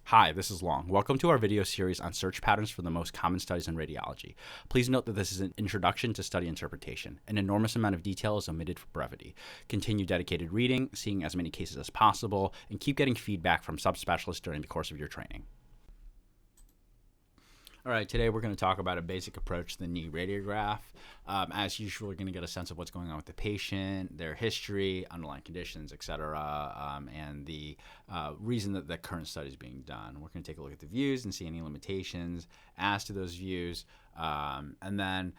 Hi, this is Long. Welcome to our video series on search patterns for the most common studies in radiology. Please note that this is an introduction to study interpretation. An enormous amount of detail is omitted for brevity. Continue dedicated reading, seeing as many cases as possible, and keep getting feedback from subspecialists during the course of your training. All right, today we're going to talk about a basic approach to the knee radiograph. As usual, we're going to get a sense of what's going on with the patient, their history, underlying conditions, etc., and the reason that the current study is being done. We're going to take a look at the views and see any limitations as to those views. And then,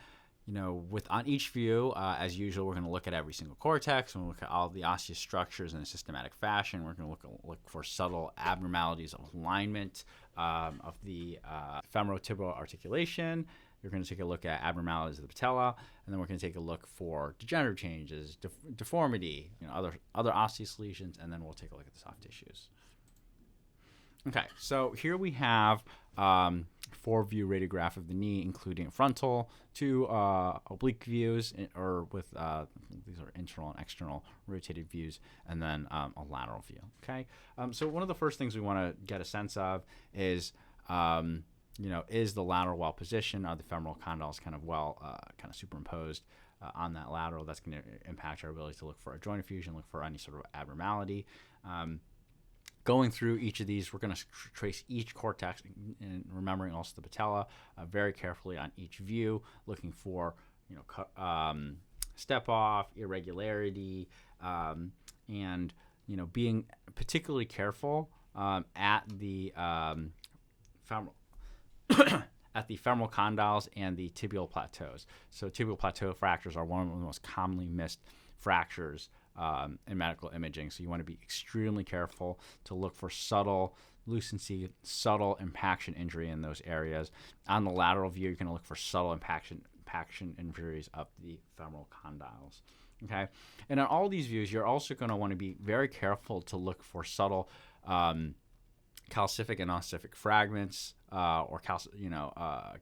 on each view, as usual, we're going to look at every single cortex. We're going to look at all the osseous structures in a systematic fashion. We're going to look for subtle abnormalities of alignment of the femorotibial articulation. We're going to take a look at abnormalities of the patella, and then we're going to take a look for degenerative changes, deformity, other osseous lesions, and then we'll take a look at the soft tissues. Okay, so here we have 4-view radiograph of the knee, including frontal, 2 oblique views, or with these are internal and external rotated views, and then a lateral view. Okay, so one of the first things we want to get a sense of is, is the lateral well positioned? Are the femoral condyles kind of superimposed on that lateral? That's going to impact our ability to look for a joint effusion, look for any sort of abnormality. Going through each of these, we're going to trace each cortex and remembering also the patella very carefully on each view, looking for step off, irregularity, and being particularly careful at the femoral at the femoral condyles and the tibial plateaus. So tibial plateau fractures are one of the most commonly missed fractures in medical imaging. So you want to be extremely careful to look for subtle lucency, subtle impaction injury in those areas. On the lateral view, you're going to look for subtle impaction injuries of the femoral condyles. Okay, and on all these views, you're also going to want to be very careful to look for subtle calcific and ossific fragments or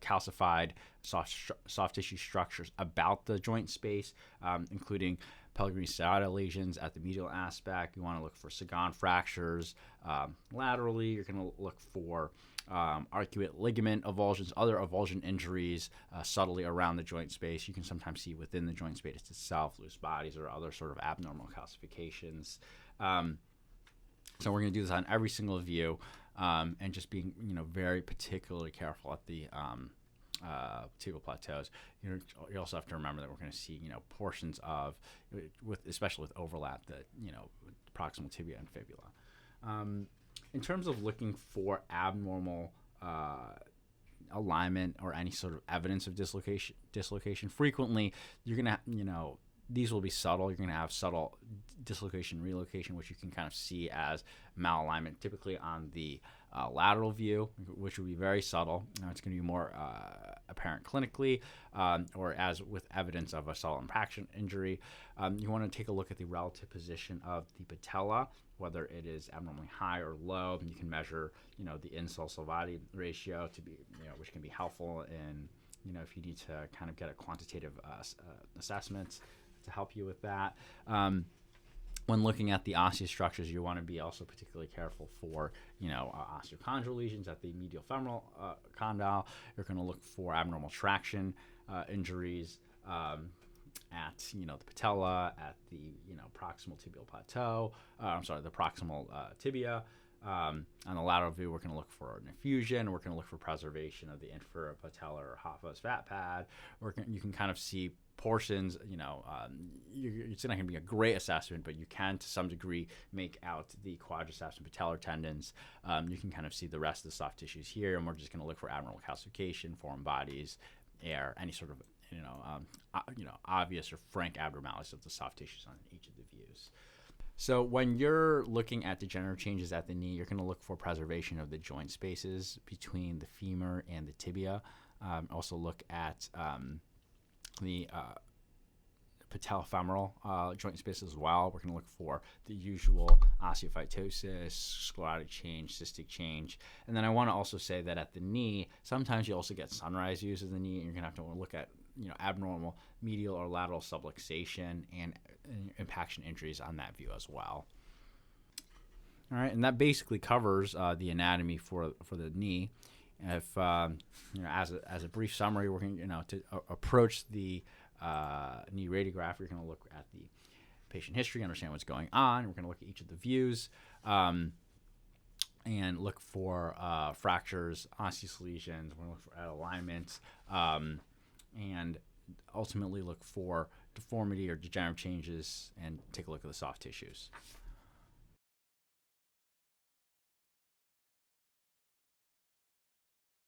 calcified soft tissue structures about the joint space, including Pellegrini striata lesions at the medial aspect. You want to look for Sagan fractures laterally. You're going to look for arcuate ligament avulsions, other avulsion injuries subtly around the joint space. You can sometimes see within the joint space itself loose bodies or other sort of abnormal calcifications. So we're going to do this on every single view, and just being very particularly careful at the tibial plateaus. You also have to remember that we're going to see portions of, especially with overlap, the proximal tibia and fibula. In terms of looking for abnormal alignment or any sort of evidence of dislocation, frequently you're going to these will be subtle. You're going to have subtle dislocation, relocation, which you can kind of see as malalignment, typically on the lateral view, which will be very subtle. It's going to be more apparent clinically, or as with evidence of a subtle impaction injury. You want to take a look at the relative position of the patella, whether it is abnormally high or low. You can measure, the insole-salvati ratio to be, which can be helpful in, if you need to kind of get a quantitative assessment to help you with that. When looking at the osseous structures, you want to be also particularly careful for, osteochondral lesions at the medial femoral condyle. You're going to look for abnormal traction injuries at, the patella, at the, proximal tibial plateau. The proximal tibia. On the lateral view, we're going to look for an effusion. We're going to look for preservation of the infrapatellar or Hoffa's fat pad. You can kind of see portions, it's not going to be a great assessment, but you can to some degree make out the quadriceps and patellar tendons. You can kind of see the rest of the soft tissues here, and we're just going to look for abnormal calcification, foreign bodies, air, any sort of obvious or frank abnormalities of the soft tissues on each of the views. So when you're looking at degenerative changes at the knee, you're going to look for preservation of the joint spaces between the femur and the tibia. Also look at the patellofemoral joint space as well. We're going to look for the usual osteophytosis, sclerotic change, cystic change. And then I want to also say that at the knee, sometimes you also get sunrise views of the knee, and you're going to have to look at abnormal medial or lateral subluxation and impaction injuries on that view as well. All right, and that basically covers the anatomy for the knee. If as a brief summary, we're going to approach the knee radiograph. We're going to look at the patient history, understand what's going on. We're going to look at each of the views and look for fractures, osseous lesions. We're going to look for alignments, and ultimately look for deformity or degenerative changes, and take a look at the soft tissues.